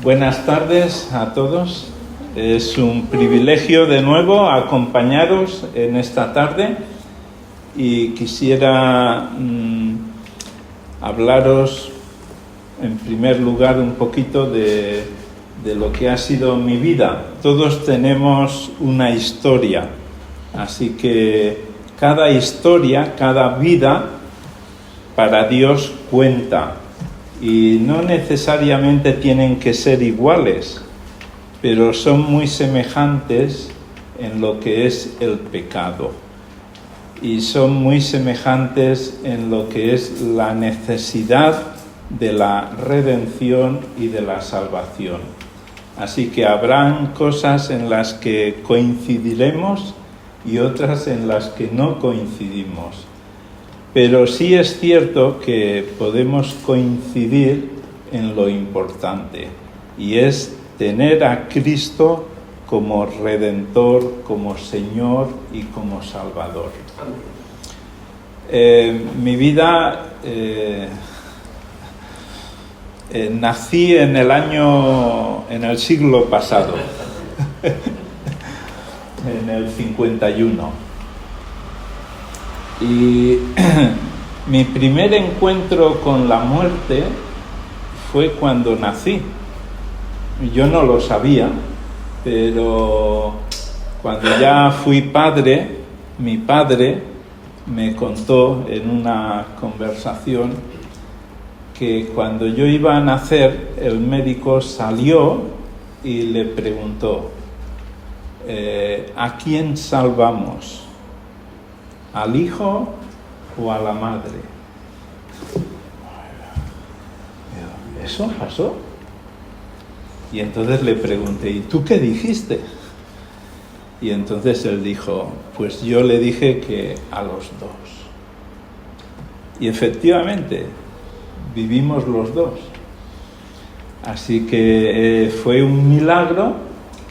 Buenas tardes a todos. Es un privilegio de nuevo acompañaros en esta tarde y quisiera hablaros en primer lugar un poquito de lo que ha sido mi vida. Todos tenemos una historia, así que cada historia, cada vida para Dios cuenta. Y no necesariamente tienen que ser iguales, pero son muy semejantes en lo que es el pecado. Y son muy semejantes en lo que es la necesidad de la redención y de la salvación. Así que habrán cosas en las que coincidiremos y otras en las que no coincidimos. Pero sí es cierto que podemos coincidir en lo importante, y es tener a Cristo como Redentor, como Señor y como Salvador. Mi vida, nací en el siglo pasado, en el 51. Y mi primer encuentro con la muerte fue cuando nací. Yo no lo sabía, pero cuando ya fui padre, mi padre me contó en una conversación que cuando yo iba a nacer, el médico salió y le preguntó: ¿a quién salvamos? ¿Al hijo o a la madre? ¿Eso pasó? Y entonces le pregunté: ¿y tú qué dijiste? Y entonces él dijo: pues yo le dije que a los dos. Y efectivamente, vivimos los dos. Así que fue un milagro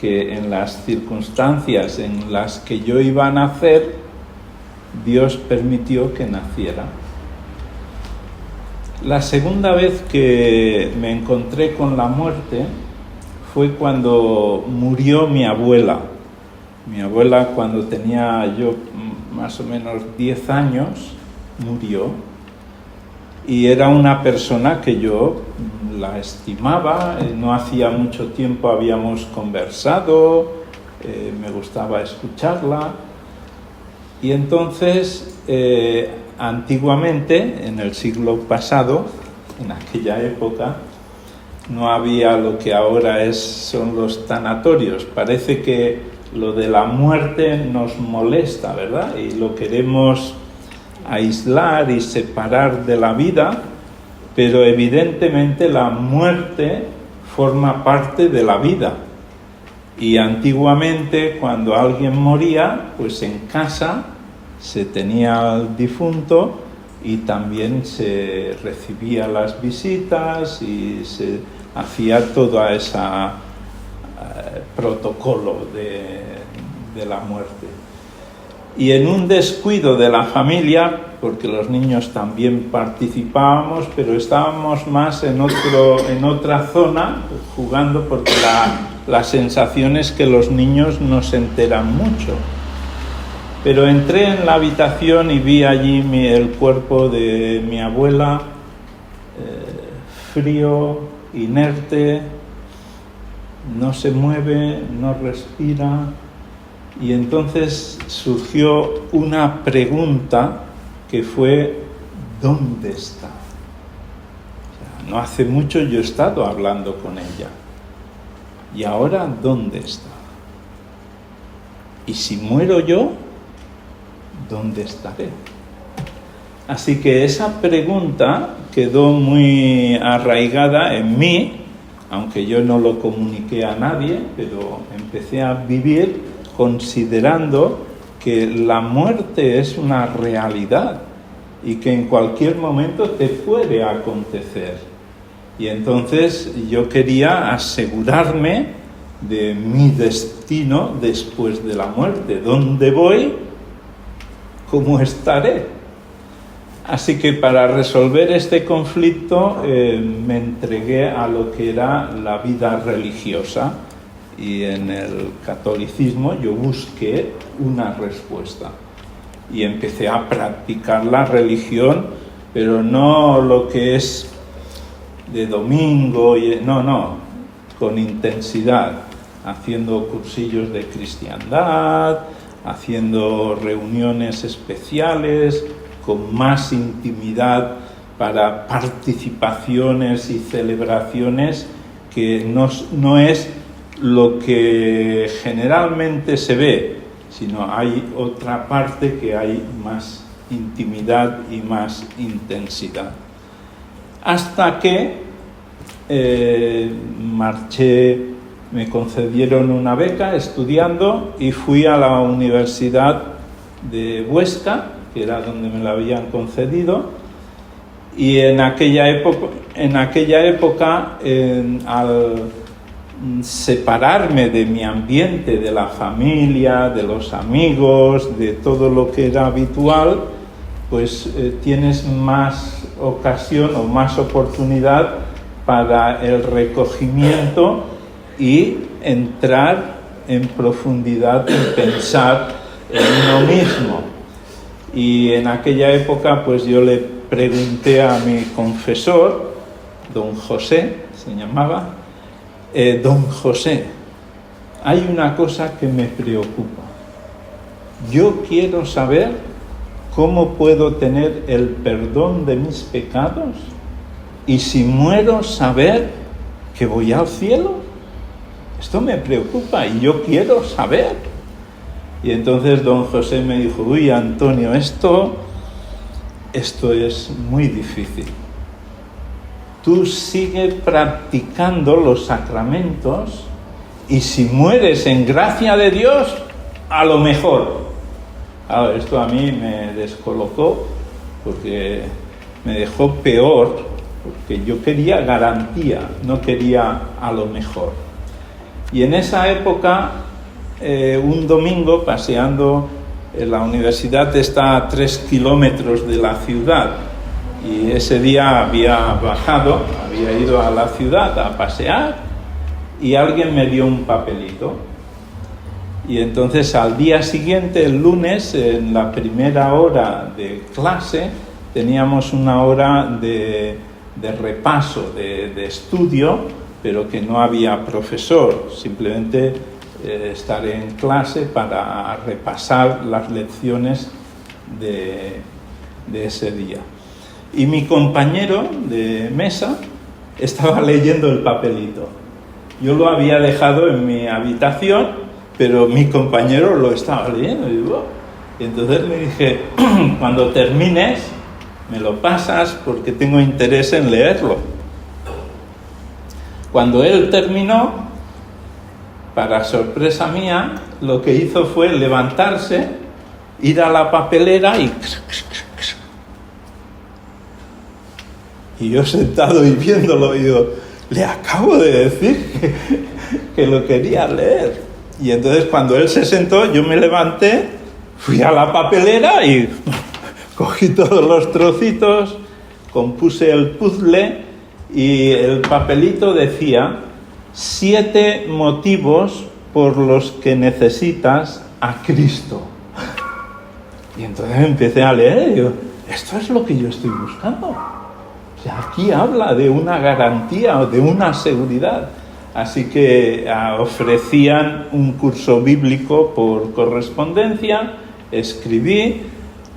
que en las circunstancias en las que yo iba a nacer, Dios permitió que naciera. La segunda vez que me encontré con la muerte fue cuando murió mi abuela. Mi abuela, cuando tenía yo más o menos 10 años, murió. Y era una persona que yo la estimaba. No hacía mucho tiempo habíamos conversado, me gustaba escucharla. Y entonces, antiguamente, en el siglo pasado, en aquella época, no había lo que ahora son los tanatorios. Parece que lo de la muerte nos molesta, ¿verdad? Y lo queremos aislar y separar de la vida, pero evidentemente la muerte forma parte de la vida. Y antiguamente, cuando alguien moría, pues en casa se tenía al difunto y también se recibía las visitas y se hacía todo ese protocolo de la muerte. Y en un descuido de la familia, porque los niños también participábamos, pero estábamos más en otra zona jugando, porque la sensación es que los niños no se enteran mucho. Pero entré en la habitación y vi allí el cuerpo de mi abuela, frío, inerte, no se mueve, no respira. Y entonces surgió una pregunta que fue: ¿dónde está? O sea, no hace mucho yo he estado hablando con ella. ¿Y ahora dónde está? Y si muero yo, ¿dónde estaré? Así que esa pregunta quedó muy arraigada en mí, aunque yo no lo comuniqué a nadie, pero empecé a vivir considerando que la muerte es una realidad y que en cualquier momento te puede acontecer. Y entonces yo quería asegurarme de mi destino después de la muerte. ¿Dónde voy? ¿Cómo estaré? Así que para resolver este conflicto me entregué a lo que era la vida religiosa, y en el catolicismo yo busqué una respuesta y empecé a practicar la religión, pero no lo que es de domingo, no, con intensidad, haciendo cursillos de cristiandad, haciendo reuniones especiales, con más intimidad para participaciones y celebraciones, que no es lo que generalmente se ve, sino hay otra parte que hay más intimidad y más intensidad. Hasta que marché, me concedieron una beca estudiando y fui a la Universidad de Huesca, que era donde me la habían concedido, y en aquella época al separarme de mi ambiente, de la familia, de los amigos, de todo lo que era habitual, pues tienes más ocasión o más oportunidad para el recogimiento y entrar en profundidad y pensar en uno mismo. Y en aquella época pues yo le pregunté a mi confesor, don José se llamaba, don José, hay una cosa que me preocupa. Yo quiero saber cómo puedo tener el perdón de mis pecados y si muero saber que voy al cielo. Esto me preocupa y yo quiero saber. Y entonces don José me dijo, uy, Antonio, esto es muy difícil. Tú sigue practicando los sacramentos y si mueres en gracia de Dios, a lo mejor. Ahora, esto a mí me descolocó porque me dejó peor, porque yo quería garantía, no quería a lo mejor. Y en esa época, un domingo, paseando, la universidad está a 3 kilómetros de la ciudad, y ese día había bajado, había ido a la ciudad a pasear, y alguien me dio un papelito. Y entonces al día siguiente, el lunes, en la primera hora de clase, teníamos una hora de repaso, de estudio, pero que no había profesor, simplemente estar en clase para repasar las lecciones de ese día. Y mi compañero de mesa estaba leyendo el papelito. Yo lo había dejado en mi habitación, pero mi compañero lo estaba leyendo. Y entonces le dije, cuando termines, me lo pasas porque tengo interés en leerlo. Cuando él terminó, para sorpresa mía, lo que hizo fue levantarse, ir a la papelera y yo sentado y viéndolo, digo, le acabo de decir que lo quería leer. Y entonces cuando él se sentó, yo me levanté, fui a la papelera y cogí todos los trocitos, compuse el puzzle y el papelito decía 7 motivos por los que necesitas a Cristo. Y entonces empecé a leer y digo, esto es lo que yo estoy buscando. O sea, aquí habla de una garantía o de una seguridad. Así que ofrecían un curso bíblico por correspondencia, escribí,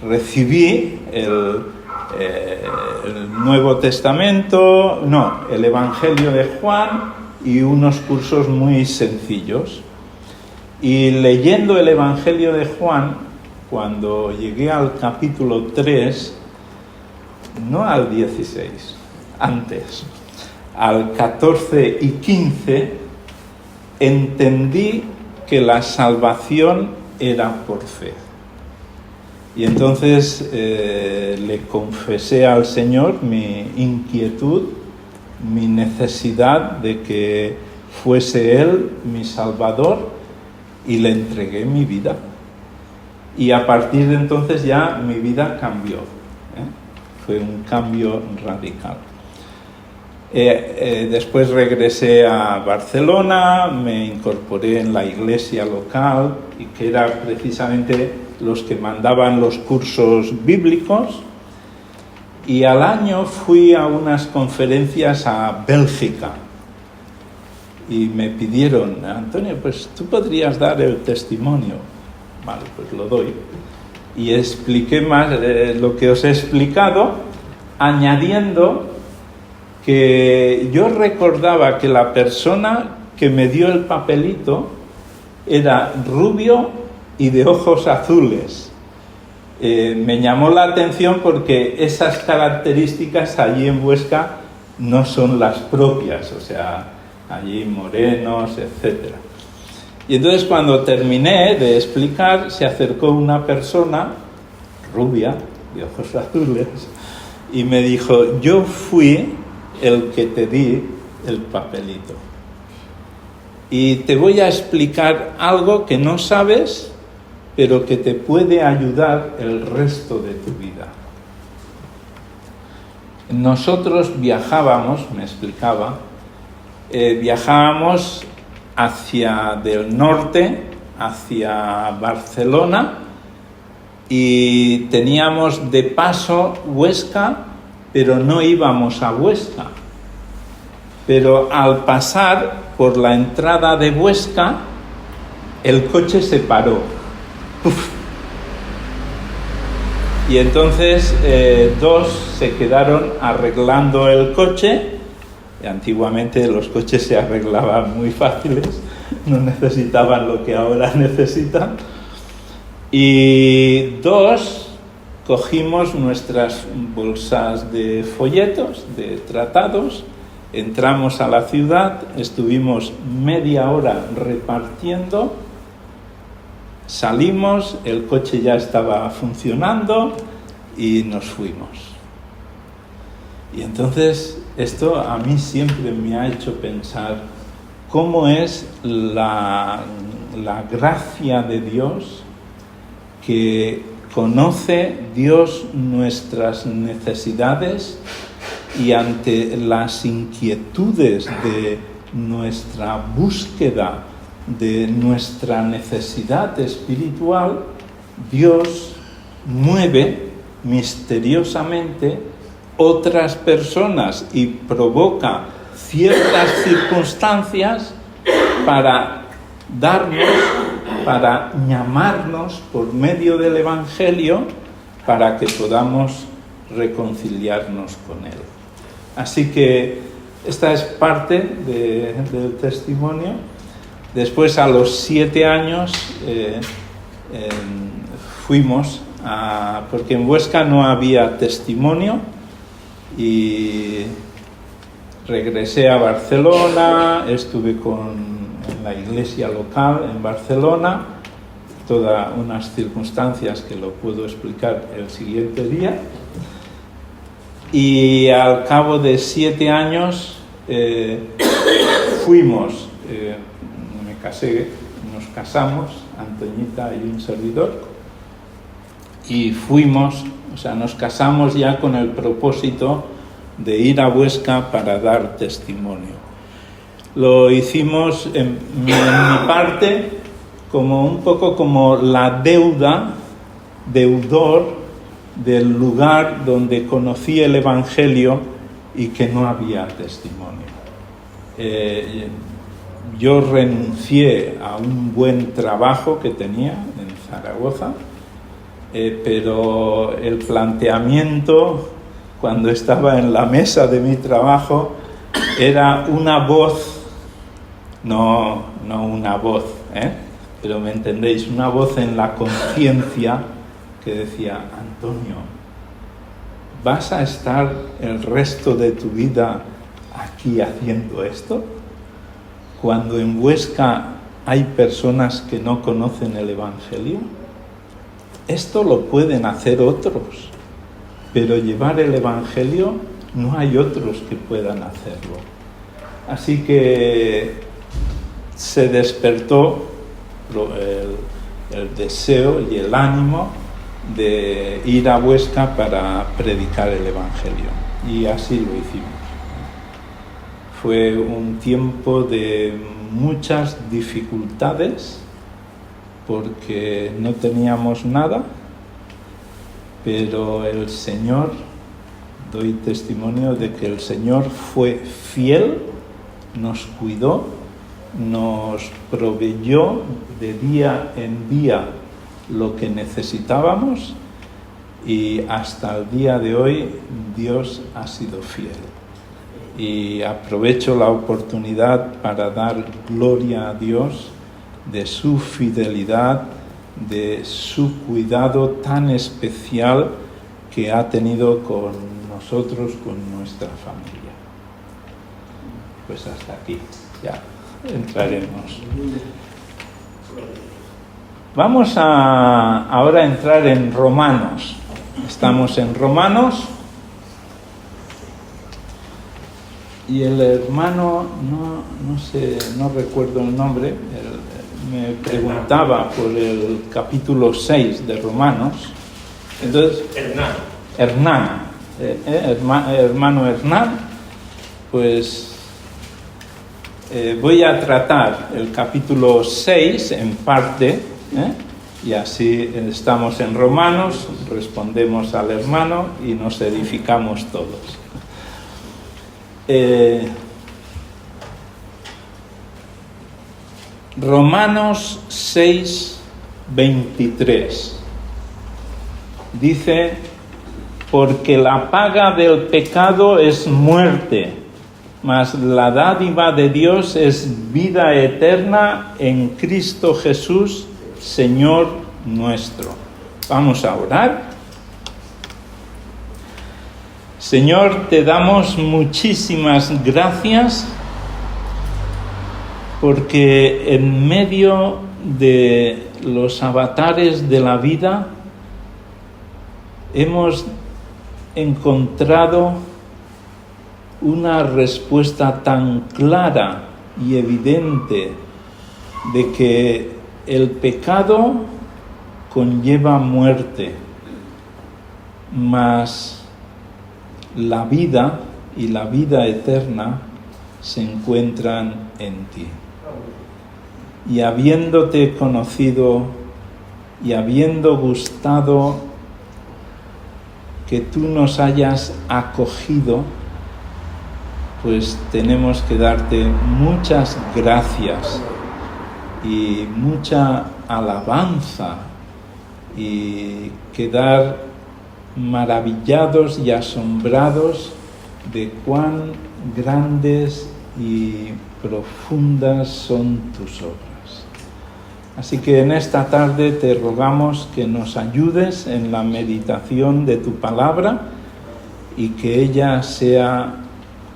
recibí el Nuevo Testamento, el Evangelio de Juan y unos cursos muy sencillos. Y leyendo el Evangelio de Juan, cuando llegué al capítulo 3, no al 16, antes, al 14 y 15, entendí que la salvación era por fe. Y entonces le confesé al Señor mi inquietud, mi necesidad de que fuese Él mi Salvador, y le entregué mi vida. Y a partir de entonces ya mi vida cambió. fue un cambio radical. Después regresé a Barcelona, me incorporé en la iglesia local, y que era precisamente los que mandaban los cursos bíblicos, y al año fui a unas conferencias a Bélgica y me pidieron: Antonio, pues tú podrías dar el testimonio. Vale, pues lo doy. Y expliqué más lo que os he explicado, añadiendo que yo recordaba que la persona que me dio el papelito era rubio y de ojos azules. Me llamó la atención porque esas características allí en Huesca no son las propias, o sea, allí morenos, etc. Y entonces cuando terminé de explicar, se acercó una persona rubia, de ojos azules, y me dijo: yo fui el que te di el papelito. Y te voy a explicar algo que no sabes, pero que te puede ayudar el resto de tu vida. Nosotros viajábamos, me explicaba, viajábamos del norte hacia Barcelona, y teníamos de paso Huesca, pero no íbamos a Huesca. Pero al pasar por la entrada de Huesca, el coche se paró. ¡Puf! Y entonces dos se quedaron arreglando el coche. Antiguamente los coches se arreglaban muy fáciles, no necesitaban lo que ahora necesitan. Y dos cogimos nuestras bolsas de folletos, de tratados, entramos a la ciudad, estuvimos media hora repartiendo, salimos, el coche ya estaba funcionando y nos fuimos. Y entonces esto a mí siempre me ha hecho pensar cómo es la gracia de Dios, que conoce Dios nuestras necesidades, y ante las inquietudes de nuestra búsqueda, de nuestra necesidad espiritual, Dios mueve misteriosamente otras personas y provoca ciertas circunstancias para darnos, para llamarnos por medio del Evangelio, para que podamos reconciliarnos con Él. Así que esta es parte del testimonio. Después, a los 7 años, fuimos porque en Huesca no había testimonio, y regresé a Barcelona, estuve en la iglesia local en Barcelona, todas unas circunstancias que lo puedo explicar el siguiente día. Y al cabo de 7 años fuimos, me casé, nos casamos, Antoñita y un servidor, y fuimos, o sea, nos casamos ya con el propósito de ir a Huesca para dar testimonio. Lo hicimos en mi parte como un poco como la deudor del lugar donde conocí el Evangelio y que no había testimonio. Yo renuncié a un buen trabajo que tenía en Zaragoza, pero el planteamiento cuando estaba en la mesa de mi trabajo era una voz, no una voz, pero me entendéis, una voz en la conciencia que decía: Antonio, ¿vas a estar el resto de tu vida aquí haciendo esto? Cuando en Huesca hay personas que no conocen el Evangelio. Esto lo pueden hacer otros, pero llevar el Evangelio no hay otros que puedan hacerlo. Así que se despertó el deseo y el ánimo de ir a Huesca para predicar el Evangelio. Y así lo hicimos. Fue un tiempo de muchas dificultades porque no teníamos nada, pero el Señor, doy testimonio de que el Señor fue fiel, nos cuidó, nos proveyó de día en día lo que necesitábamos y hasta el día de hoy Dios ha sido fiel. Y aprovecho la oportunidad para dar gloria a Dios de su fidelidad, de su cuidado tan especial que ha tenido con nosotros, con nuestra familia. Pues hasta aquí, ya entraremos. Vamos ahora a entrar en Romanos. Estamos en Romanos. Y el hermano, no recuerdo el nombre, me preguntaba por el capítulo 6 de Romanos. Entonces, Hernán, hermano Hernán, pues voy a tratar el capítulo 6 en parte, y así estamos en Romanos, respondemos al hermano y nos edificamos todos. Romanos 6, 23 dice: porque la paga del pecado es muerte, mas la dádiva de Dios es vida eterna en Cristo Jesús, Señor nuestro. Vamos a orar. Señor, te damos muchísimas gracias porque en medio de los avatares de la vida hemos encontrado una respuesta tan clara y evidente de que el pecado conlleva muerte, mas la vida y la vida eterna se encuentran en ti. Y habiéndote conocido y habiendo gustado que tú nos hayas acogido, pues tenemos que darte muchas gracias y mucha alabanza y quedar maravillados y asombrados de cuán grandes y profundas son tus obras. Así que en esta tarde te rogamos que nos ayudes en la meditación de tu palabra y que ella sea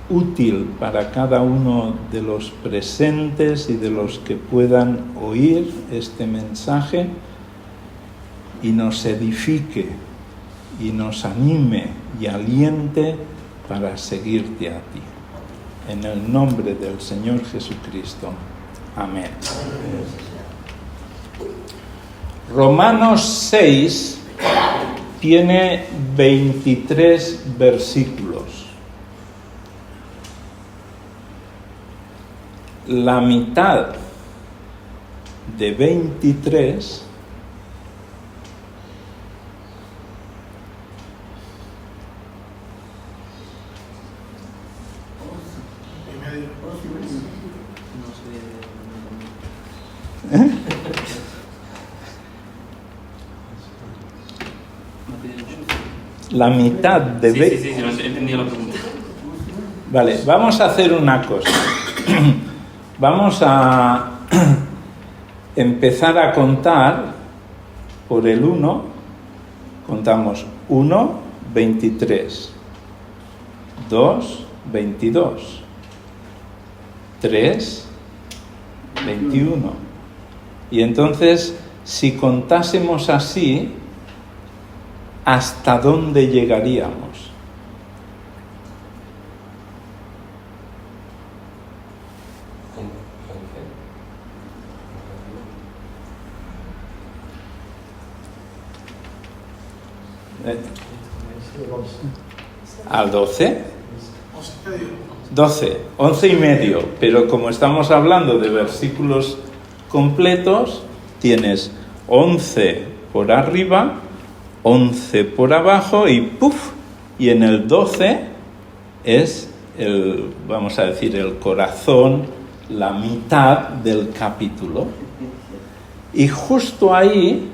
útil para cada uno de los presentes y de los que puedan oír este mensaje y nos edifique y nos anime y aliente para seguirte a ti. En el nombre del Señor Jesucristo. Amén. Romanos 6 tiene 23 versículos. La mitad de 23 la mitad de... Sí, no entendí la pregunta. Vale, vamos a hacer una cosa. Vamos a empezar a contar por el 1. Contamos 1, 23. 2, 22. 3, 21. Y entonces, si contásemos así, ¿hasta dónde llegaríamos? ¿Al 12? 12, 11 y medio. Pero como estamos hablando de versículos completos, tienes 11 por arriba, 11 por abajo y ¡puf! Y en el 12 es vamos a decir, el corazón, la mitad del capítulo. Y justo ahí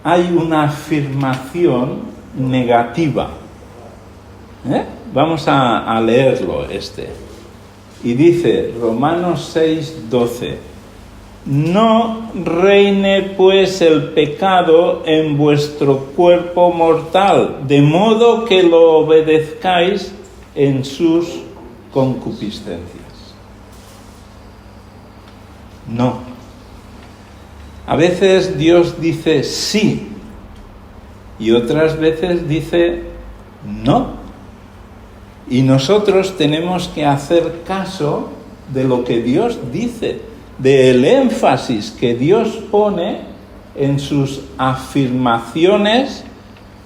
hay una afirmación negativa. Vamos a leerlo Y dice, Romanos 6:12, no reine pues el pecado en vuestro cuerpo mortal, de modo que lo obedezcáis en sus concupiscencias. No. A veces Dios dice sí y otras veces dice no. Y nosotros tenemos que hacer caso de lo que Dios dice, del énfasis que Dios pone en sus afirmaciones,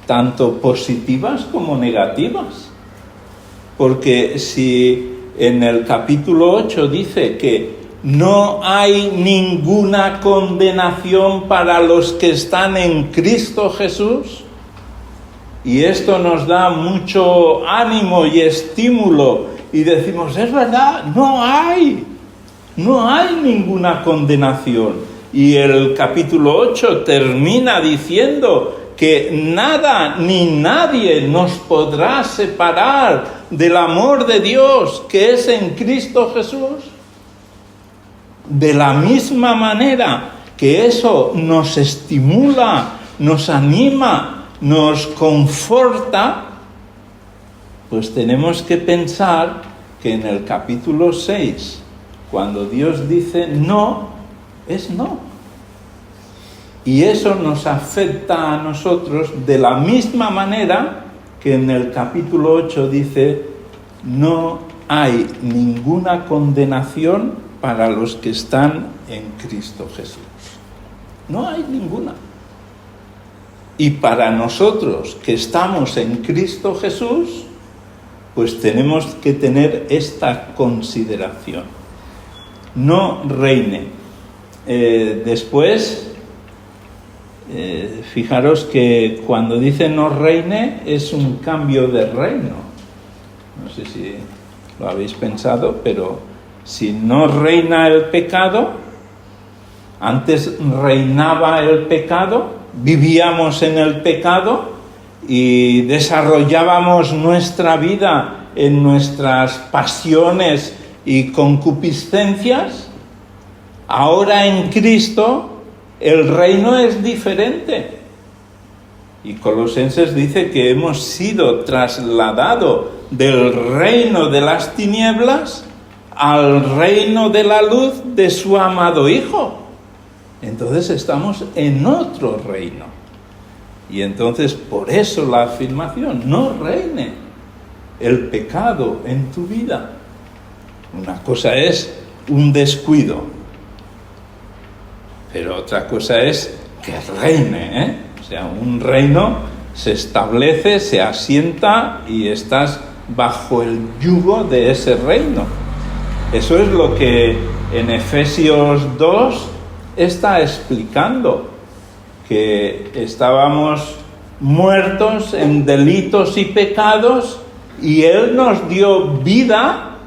tanto positivas como negativas. Porque si en el capítulo 8 dice que no hay ninguna condenación para los que están en Cristo Jesús, y esto nos da mucho ánimo y estímulo, y decimos, es verdad, no hay ninguna condenación. Y el capítulo 8 termina diciendo que nada ni nadie nos podrá separar del amor de Dios que es en Cristo Jesús. De la misma manera que eso nos estimula, nos anima, nos conforta, pues tenemos que pensar que en el capítulo 6, cuando Dios dice no, es no. Y eso nos afecta a nosotros de la misma manera que en el capítulo 8 dice, no hay ninguna condenación para los que están en Cristo Jesús. No hay ninguna. Y para nosotros que estamos en Cristo Jesús, pues tenemos que tener esta consideración. No reine. Después, fijaros que cuando dice no reine es un cambio de reino. No sé si lo habéis pensado, pero si no reina el pecado, antes reinaba el pecado, vivíamos en el pecado y desarrollábamos nuestra vida en nuestras pasiones y concupiscencias. Ahora en Cristo el reino es diferente. Y Colosenses dice que hemos sido trasladados del reino de las tinieblas al reino de la luz de su amado Hijo. Entonces estamos en otro reino. Y entonces por eso la afirmación, no reine el pecado en tu vida. Una cosa es un descuido, pero otra cosa es que reine, O sea, un reino se establece, se asienta y estás bajo el yugo de ese reino. Eso es lo que en Efesios 2 está explicando, que estábamos muertos en delitos y pecados y Él nos dio vida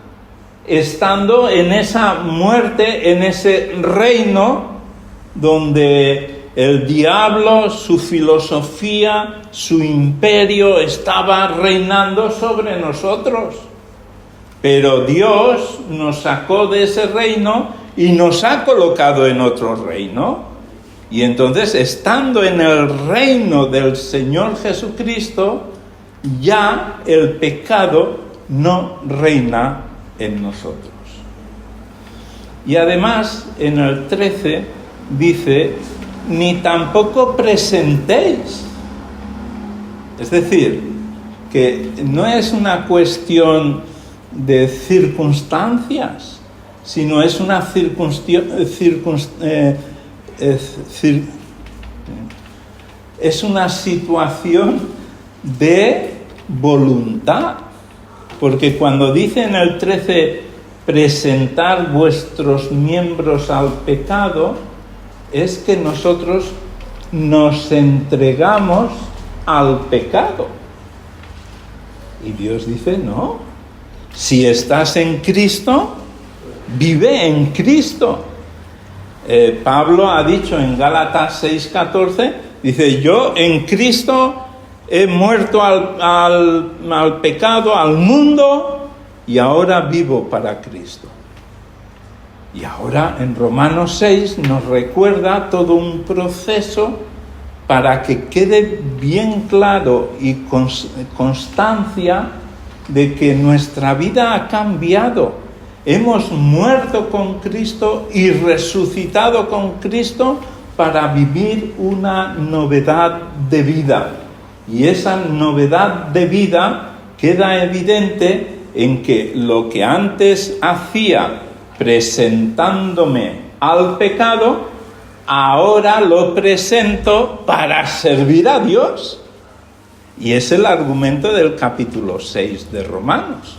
estando en esa muerte, en ese reino donde el diablo, su filosofía, su imperio estaba reinando sobre nosotros. Pero Dios nos sacó de ese reino y nos ha colocado en otro reino. Y entonces, estando en el reino del Señor Jesucristo, ya el pecado no reina en nosotros. Y además, en el 13 dice, ni tampoco presentéis. Es decir, que no es una cuestión de circunstancias, sino es una es una situación de voluntad. Porque cuando dice en el 13, presentar vuestros miembros al pecado, es que nosotros nos entregamos al pecado. Y Dios dice, no, si estás en Cristo, vive en Cristo. Pablo ha dicho en Gálatas 6:14, dice, yo en Cristo he muerto al pecado, al mundo, y ahora vivo para Cristo. Y ahora en Romanos 6 nos recuerda todo un proceso para que quede bien claro y constancia de que nuestra vida ha cambiado. Hemos muerto con Cristo y resucitado con Cristo para vivir una novedad de vida. Y esa novedad de vida queda evidente en que lo que antes hacía presentándome al pecado, ahora lo presento para servir a Dios. Y es el argumento del capítulo 6 de Romanos.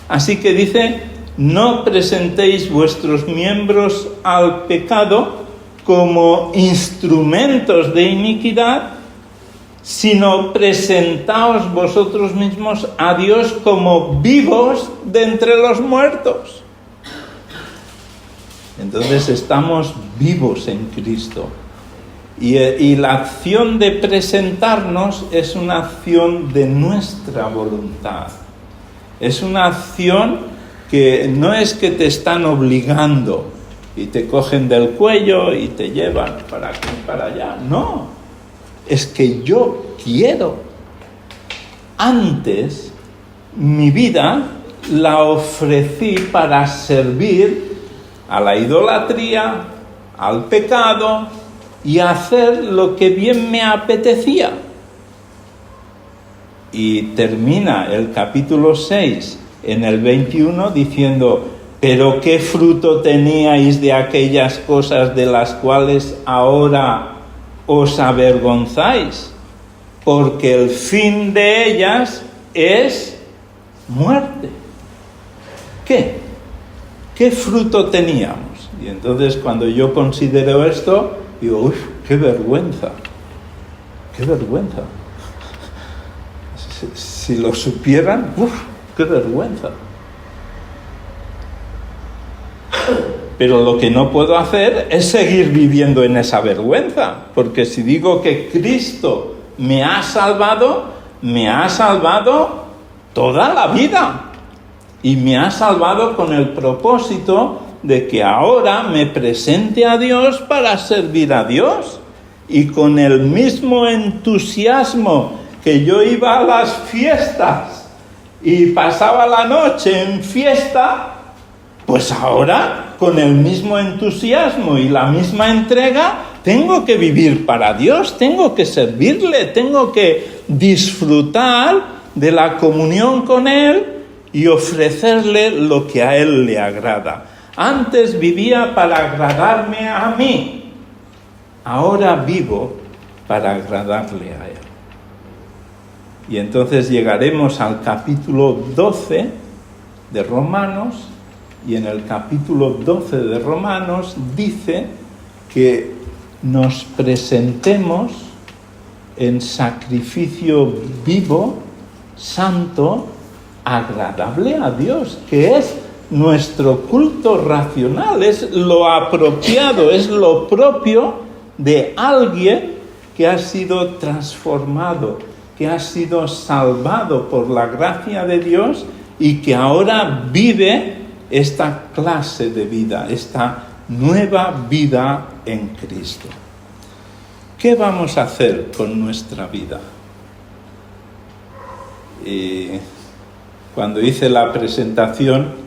Así que dice, no presentéis vuestros miembros al pecado como instrumentos de iniquidad, sino presentaos vosotros mismos a Dios como vivos de entre los muertos. Entonces estamos vivos en Cristo. Y la acción de presentarnos es una acción de nuestra voluntad. Es una acción que no es que te están obligando y te cogen del cuello y te llevan para aquí y para allá. No, es que yo quiero. Antes, mi vida la ofrecí para servir a la idolatría, al pecado y hacer lo que bien me apetecía. Y termina el capítulo 6 en el 21 diciendo, pero ¿qué fruto teníais de aquellas cosas de las cuales ahora os avergonzáis? Porque el fin de ellas es muerte. ¿Qué fruto teníamos? Y entonces cuando yo considero esto, digo, uff, qué vergüenza. Si lo supieran, uff, qué vergüenza. Pero lo que no puedo hacer es seguir viviendo en esa vergüenza, porque si digo que Cristo me ha salvado toda la vida. Y me ha salvado con el propósito de que ahora me presente a Dios para servir a Dios. Y con el mismo entusiasmo que yo iba a las fiestas y pasaba la noche en fiesta, pues ahora con el mismo entusiasmo y la misma entrega tengo que vivir para Dios, tengo que servirle, tengo que disfrutar de la comunión con Él y ofrecerle lo que a Él le agrada. Antes vivía para agradarme a mí, ahora vivo para agradarle a Él. Y entonces llegaremos al capítulo 12 de Romanos, y en el capítulo 12 de Romanos dice que nos presentemos en sacrificio vivo, santo, agradable a Dios, que es nuestro culto racional, es lo apropiado, es lo propio de alguien que ha sido transformado, que ha sido salvado por la gracia de Dios y que ahora vive esta clase de vida, esta nueva vida en Cristo. ¿Qué vamos a hacer con nuestra vida? Cuando hice la presentación,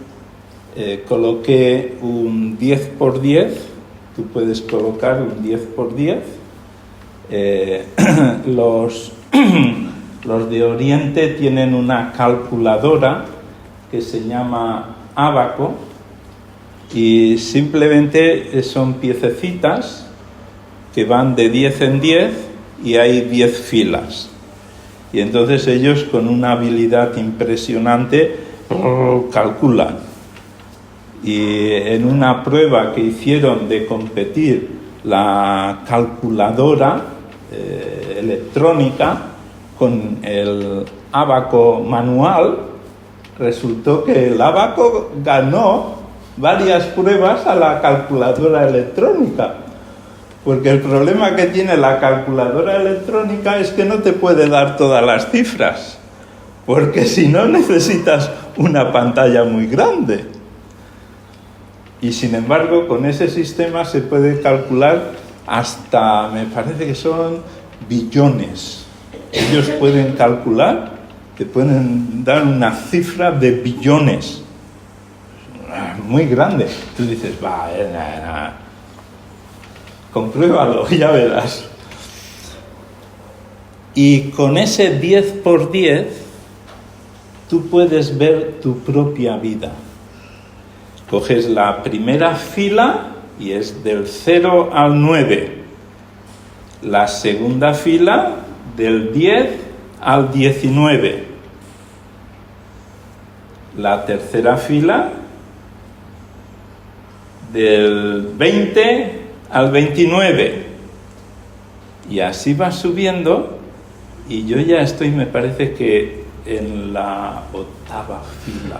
coloqué un 10x10, tú puedes colocar un 10x10. Los de Oriente tienen una calculadora que se llama Ábaco y simplemente son piececitas que van de 10 en 10 y hay 10 filas. Y entonces ellos, con una habilidad impresionante, calculan. Y en una prueba que hicieron de competir la calculadora electrónica con el ábaco manual, resultó que el ábaco ganó varias pruebas a la calculadora electrónica. Porque el problema que tiene la calculadora electrónica es que no te puede dar todas las cifras, porque si no necesitas una pantalla muy grande. Y sin embargo, con ese sistema se puede calcular hasta, me parece que son billones. Ellos pueden calcular, te pueden dar una cifra de billones, muy grande. Tú dices, compruébalo, ya verás. Y con ese 10 por 10, tú puedes ver tu propia vida. Coges la primera fila y es del 0 al 9. La segunda fila del 10 al 19. La tercera fila del 20 al 29. Y así va subiendo y yo ya estoy, me parece que en la 8ª fila.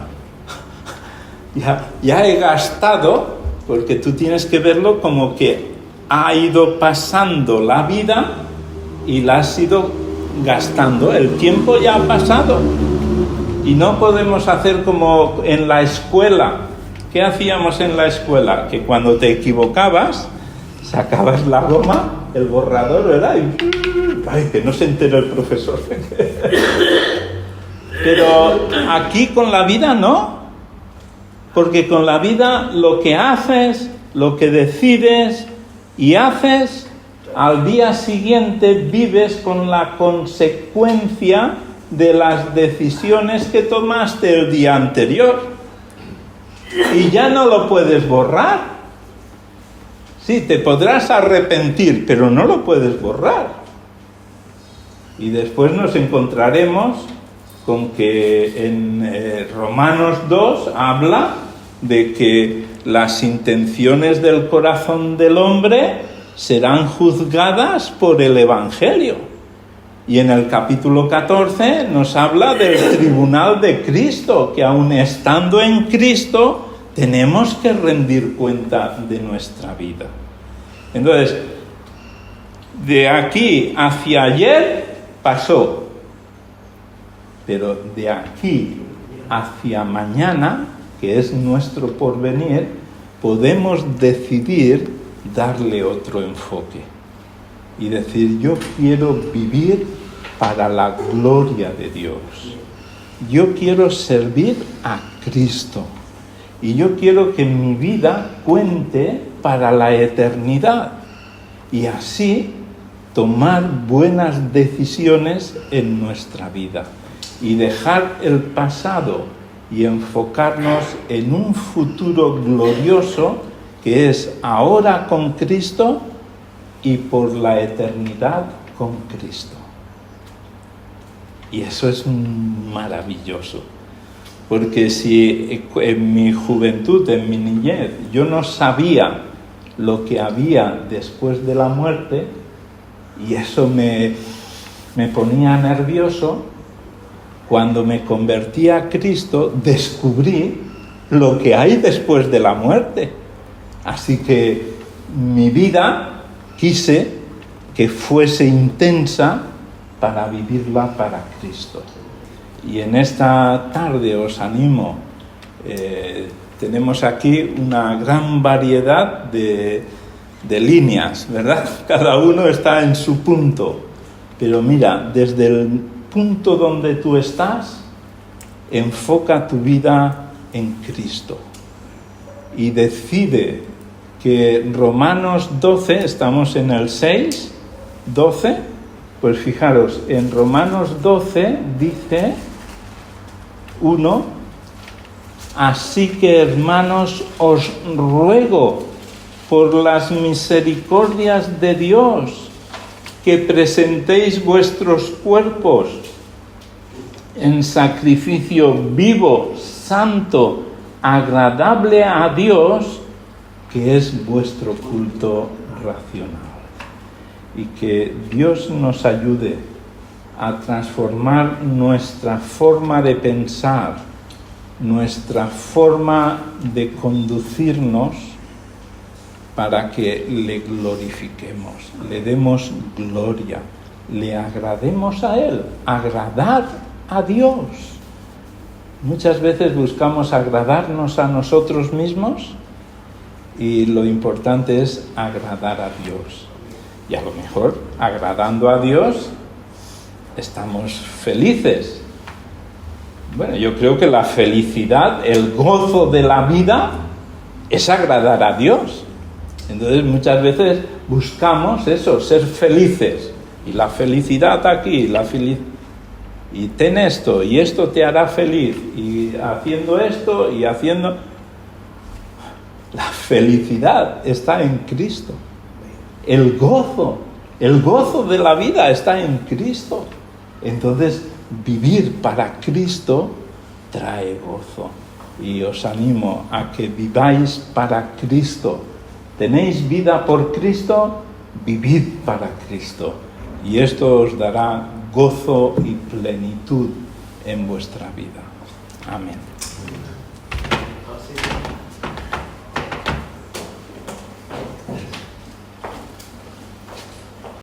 Ya he gastado, porque tú tienes que verlo como que ha ido pasando la vida y la has ido gastando. El tiempo ya ha pasado y no podemos hacer como en la escuela. ¿Qué hacíamos en la escuela? Que cuando te equivocabas, sacabas la goma, el borrador, ¿verdad? Y ¡ay, que no se entere el profesor! Pero aquí con la vida no. Porque con la vida lo que haces, lo que decides y haces, al día siguiente vives con la consecuencia de las decisiones que tomaste el día anterior. Y ya no lo puedes borrar. Sí, te podrás arrepentir, pero no lo puedes borrar. Y después nos encontraremos con que en Romanos 2 habla de que las intenciones del corazón del hombre serán juzgadas por el Evangelio. Y en el capítulo 14 nos habla del tribunal de Cristo, que aun estando en Cristo tenemos que rendir cuenta de nuestra vida. Entonces, de aquí hacia ayer pasó. Pero de aquí hacia mañana, que es nuestro porvenir, podemos decidir darle otro enfoque. Y decir, yo quiero vivir para la gloria de Dios. Yo quiero servir a Cristo. Y yo quiero que mi vida cuente para la eternidad. Y así tomar buenas decisiones en nuestra vida. Y dejar el pasado y enfocarnos en un futuro glorioso que es ahora con Cristo y por la eternidad con Cristo. Y eso es maravilloso, porque si en mi juventud, en mi niñez, yo no sabía lo que había después de la muerte, y eso me ponía nervioso, cuando me convertí a Cristo, descubrí lo que hay después de la muerte. Así que mi vida quise que fuese intensa para vivirla para Cristo. Y en esta tarde os animo, tenemos aquí una gran variedad de líneas, ¿verdad? Cada uno está en su punto. Pero mira, desde el punto donde tú estás, enfoca tu vida en Cristo y decide que Romanos 12, estamos en el 6, 12, pues fijaros, en Romanos 12 dice 1, así que hermanos os ruego por las misericordias de Dios que presentéis vuestros cuerpos en sacrificio vivo, santo, agradable a Dios, que es vuestro culto racional. Y que Dios nos ayude a transformar nuestra forma de pensar, nuestra forma de conducirnos, para que le glorifiquemos, le demos gloria, le agrademos a Él, agradar a Dios. Muchas veces buscamos agradarnos a nosotros mismos y lo importante es agradar a Dios. Y a lo mejor, agradando a Dios, estamos felices. Bueno, yo creo que la felicidad, el gozo de la vida, es agradar a Dios. Entonces muchas veces buscamos eso, ser felices. Y la felicidad aquí, y ten esto, y esto te hará feliz. Y haciendo esto, y haciendo... La felicidad está en Cristo. El gozo de la vida está en Cristo. Entonces, vivir para Cristo trae gozo. Y os animo a que viváis para Cristo. ¿Tenéis vida por Cristo? Vivid para Cristo. Y esto os dará gozo y plenitud en vuestra vida. Amén.